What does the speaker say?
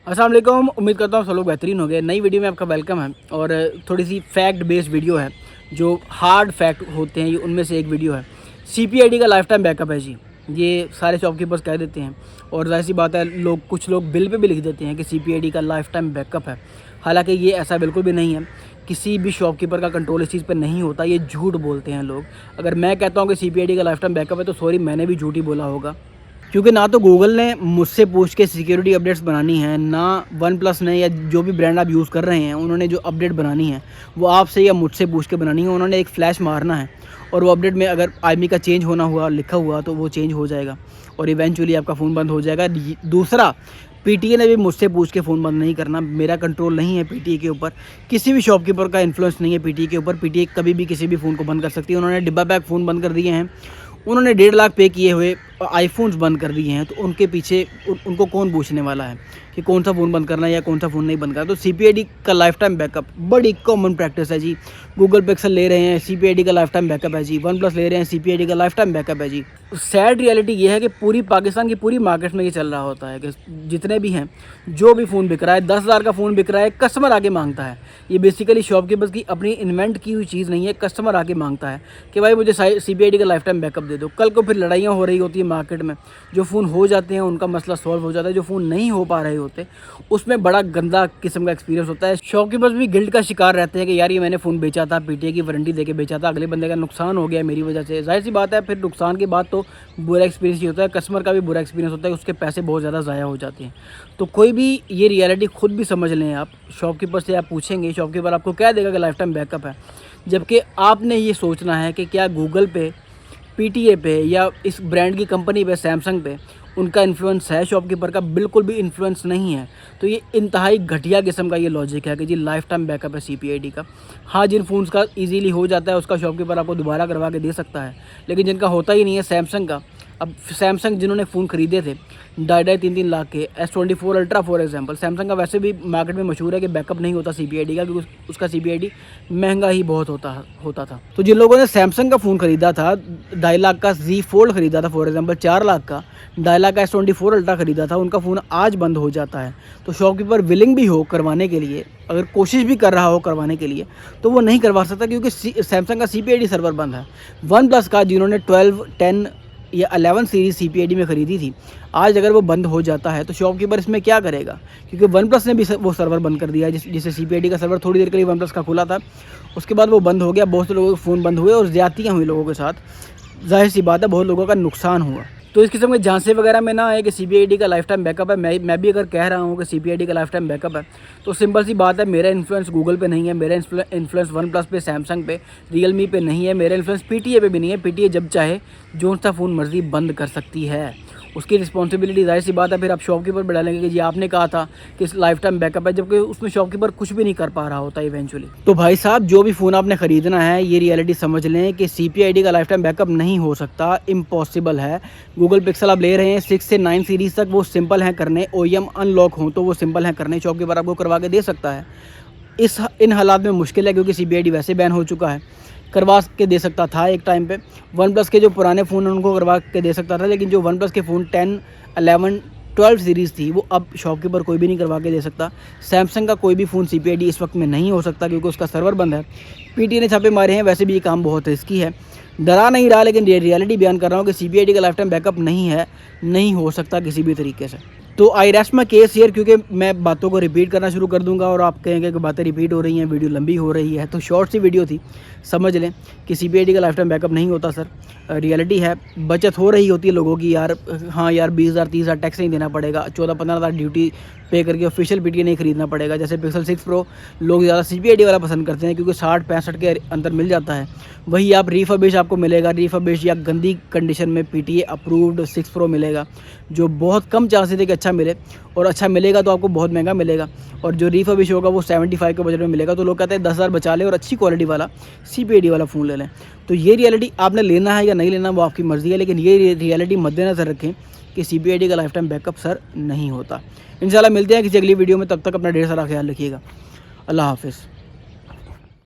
अस्सलाम वालेकुम। उम्मीद करता हूँ सब लोग बेहतरीन हो गए। नई वीडियो में आपका वेलकम है और थोड़ी सी फैक्ट बेस्ड वीडियो है। जो हार्ड फैक्ट होते हैं ये उनमें से एक वीडियो है। CPID का लाइफ टाइम बैकअप है जी। ये सारे शॉपकीपर्स कह देते हैं और जाहिर सी बात है कुछ लोग बिल पे भी लिख देते हैं कि CPID का लाइफ टाइम बैकअप है। हालांकि ये ऐसा बिल्कुल भी नहीं है। किसी भी शॉपकीपर का कंट्रोल इस चीज़ पर नहीं होता, ये झूठ बोलते हैं लोग। अगर मैं कहता हूँ कि CPID का लाइफ टाइम बैकअप है तो सॉरी, मैंने भी झूठ ही बोला होगा। क्योंकि ना तो गूगल ने मुझसे पूछ के सिक्योरिटी अपडेट्स बनानी है, ना वन प्लस ने या जो भी ब्रांड आप यूज़ कर रहे हैं उन्होंने जो अपडेट बनानी है वो आपसे या मुझसे पूछ के बनानी है। उन्होंने एक फ़्लैश मारना है और वो अपडेट में अगर IMEI का चेंज होना हुआ लिखा हुआ तो वो चेंज हो जाएगा और इवेंचुअली आपका फ़ोन बंद हो जाएगा। दूसरा, PTA ने भी मुझसे पूछ के फ़ोन बंद नहीं करना। मेरा कंट्रोल नहीं है PTA के ऊपर, किसी भी शॉपकीपर का इन्फ्लुएंस नहीं है PTA के ऊपर। PTA कभी भी किसी भी फ़ोन को बंद कर सकती है। उन्होंने डिब्बा पैक फ़ोन बंद कर दिए हैं, उन्होंने 1.5 लाख पे किए हुए आईफोन्स बंद कर दिए हैं, तो उनके पीछे उनको कौन पूछने वाला है कि कौन सा फ़ोन बंद करना है या कौन सा फ़ोन नहीं बंद करना। तो CPID का लाइफ टाइम बैकअप बड़ी कॉमन प्रैक्टिस है जी। गूगल पिक्सल ले रहे हैं, CPID का लाइफ टाइम बैकअप है जी। वन प्लस ले रहे हैं, CPID का लाइफ टाइम बैकअप है जी। सैड रियलिटी ये है कि पूरी पाकिस्तान की पूरी मार्केट में ये चल रहा होता है कि जितने भी हैं, जो भी फ़ोन बिक रहा है, 10,000 का फ़ोन बिक रहा है, कस्टमर आके मांगता है। ये बेसिकली शॉपकीपर्स की अपनी इन्वेंट की हुई चीज़ नहीं है। कस्टमर आके मांगता है कि भाई मुझे CPID का लाइफ टाइम बैकअप दे दो। कल को फिर लड़ाइयाँ हो रही होती है मार्केट में। जो फ़ोन हो जाते हैं उनका मसला सॉल्व हो जाता है, जो फ़ोन नहीं हो पा रहे होते उसमें बड़ा गंदा किस्म का एक्सपीरियंस होता है। शॉपकीपर्स भी गिल्ट का शिकार रहते हैं कि यार ये मैंने फ़ोन बेचा था, PTA की वारंटी देके बेचा था, अगले बंदे का नुकसान हो गया मेरी वजह से। जाहिर सी बात है फिर नुकसान के बाद तो बुरा एक्सपीरियंस ही होता है, कस्टमर का भी बुरा एक्सपीरियंस होता है, उसके पैसे बहुत ज़्यादा ज़ाया हो जाते हैं। तो कोई भी ये रियलिटी खुद भी समझ लें आप। शॉपकीपर से आप पूछेंगे, शॉपकीपर आपको कह देगा कि लाइफ टाइम बैकअप है, जबकि आपने ये सोचना है कि क्या गूगल पे, PTA पे या इस ब्रांड की कंपनी पे, सैमसंग पे उनका इन्फ्लुएंस है। शॉपकीपर का बिल्कुल भी इन्फ्लुएंस नहीं है। तो ये इंतहाई घटिया किस्म का ये लॉजिक है कि जी लाइफ टाइम बैकअप है CPID का। हाँ, जिन फ़ोन्स का इजीली हो जाता है उसका शॉपकीपर आपको दोबारा करवा के दे सकता है, लेकिन जिनका होता ही नहीं है, सैमसंग का। अब सैमसंग जिन्होंने फ़ोन ख़रीदे थे 2.5-3 लाख के, S24 ultra for example, Samsung का वैसे भी मार्केट में मशहूर है कि बैकअप नहीं होता CPID का, क्योंकि उसका CPID महंगा ही बहुत होता था। तो जिन लोगों ने सैमसंग का फ़ोन ख़रीदा था, 2.5 लाख का Z Fold ख़रीदा था फॉर एग्जांपल, 4 लाख का 2.5 लाख का S24 अल्ट्रा ख़रीदा था, उनका फ़ोन आज बंद हो जाता है। तो शॉपकीपर विलिंग भी हो करवाने के लिए, अगर कोशिश भी कर रहा हो करवाने के लिए, तो वो नहीं करवा सकता क्योंकि सैमसंग का CPID सर्वर बंद है। वन प्लस का जिन्होंने 12, 10 या 11 सीरीज़ CPID में ख़रीदी थी, आज अगर वो बंद हो जाता है तो शॉपकीपर इसमें क्या करेगा? क्योंकि वन प्लस ने भी वो सर्वर बंद कर दिया है। जिससे CPID का सर्वर थोड़ी देर के लिए वन प्लस का खुला था, उसके बाद वो बंद हो गया। बहुत से लोगों के फ़ोन बंद हुए और ज़्यादतियाँ हुई लोगों के साथ। जाहिर सी बात है बहुत लोगों का नुकसान हुआ। तो इस किस्म के झांसे वगैरह में ना आए कि CPID का लाइफ टाइम बैकअप है। मैं भी अगर कह रहा हूँ कि CPID का लाइफ टाइम बैकअप है तो सिंपल सी बात है, मेरा इन्फ्लुएंस गूगल पे नहीं है, मेरा इन्फ्लुएंस वन प्लस पे, सैमसंग पे, रियलमी पे नहीं है, मेरा इन्फ्लुएंस PTA पे भी नहीं है। PTA जब चाहे जो सा फ़ोन मर्जी बंद कर सकती है, उसकी रिस्पॉन्सिबिलिटी जाहिर सी बात है फिर आप शॉपकीपर पर डालेंगे कि जी आपने कहा था कि इस लाइफ टाइम बैकअप है, जबकि उसमें शॉपकीपर कुछ भी नहीं कर पा रहा होता इवेंचुअली। तो भाई साहब, जो भी फ़ोन आपने ख़रीदना है ये रियलिटी समझ लें कि CPID का लाइफ टाइम बैकअप नहीं हो सकता, इम्पॉसिबल है। गूगल पिक्सल आप ले रहे हैं 6 से 9 सीरीज़ तक, वो सिंपल हैं करने। OEM अनलॉक हों तो वो सिंपल हैं करने, शॉपकीपर आपको करवा के दे सकता है। इन हालात में मुश्किल है क्योंकि CPID वैसे बैन हो चुका है। करवा के दे सकता था एक टाइम पे, वन प्लस के जो पुराने फ़ोन हैं उनको करवा के दे सकता था, लेकिन जो वन प्लस के फ़ोन 10, 11, 12 सीरीज़ थी वो अब शॉपकीपर कोई भी नहीं करवा के दे सकता। सैमसंग का कोई भी फ़ोन CPID इस वक्त में नहीं हो सकता क्योंकि उसका सर्वर बंद है। PTA ने छापे मारे हैं, वैसे भी ये काम बहुत रिस्की है। डरा नहीं रहा, लेकिन रियलिटी बयान कर रहा हूँ कि CPID का लाइफ टाइम बैकअप नहीं है, नहीं हो सकता किसी भी तरीके से। तो आई रेस्ट माय केस हियर, क्योंकि मैं बातों को रिपीट करना शुरू कर दूंगा और आप कहेंगे कि बातें रिपीट हो रही हैं, वीडियो लंबी हो रही है। तो शॉर्ट सी वीडियो थी, समझ लें कि CPID का लाइफ टाइम बैकअप नहीं होता सर। रियलिटी है, बचत हो रही होती है लोगों की, यार हाँ यार 20,000 30,000 टैक्स नहीं देना पड़ेगा, 14-15,000 ड्यूटी पे करके ऑफिशियल PTA नहीं खरीदना पड़ेगा। जैसे पिक्सल 6 Pro लोग ज़्यादा CPID वाला पसंद करते हैं क्योंकि 60-65 के अंदर मिल जाता है। वही आप रिफर्बिश आपको मिलेगा, रिफर्बिश या गंदी कंडीशन में PTA अप्रूव्ड 6 Pro मिलेगा, जो बहुत कम चांसेस है कि अच्छा मिले, और अच्छा मिलेगा तो आपको बहुत महंगा मिलेगा। और जो रिफर्बिश होगा वो 75 के बजट में मिलेगा। तो लोग कहते हैं 10,000 बचा लें और अच्छी क्वालिटी वाला CPID वाला फ़ोन ले लें। तो ये रियलिटी आपने लेना है या नहीं लेना वो आपकी मर्ज़ी है, लेकिन ये रियलिटी मद्देनज़र रखें कि CPID का लाइफ टाइम बैकअप सर नहीं होता। इंशाल्लाह मिलते हैं किसी अगली वीडियो में, तब तक अपना ढेर सारा ख्याल रखिएगा। अल्लाह हाफ़िज़।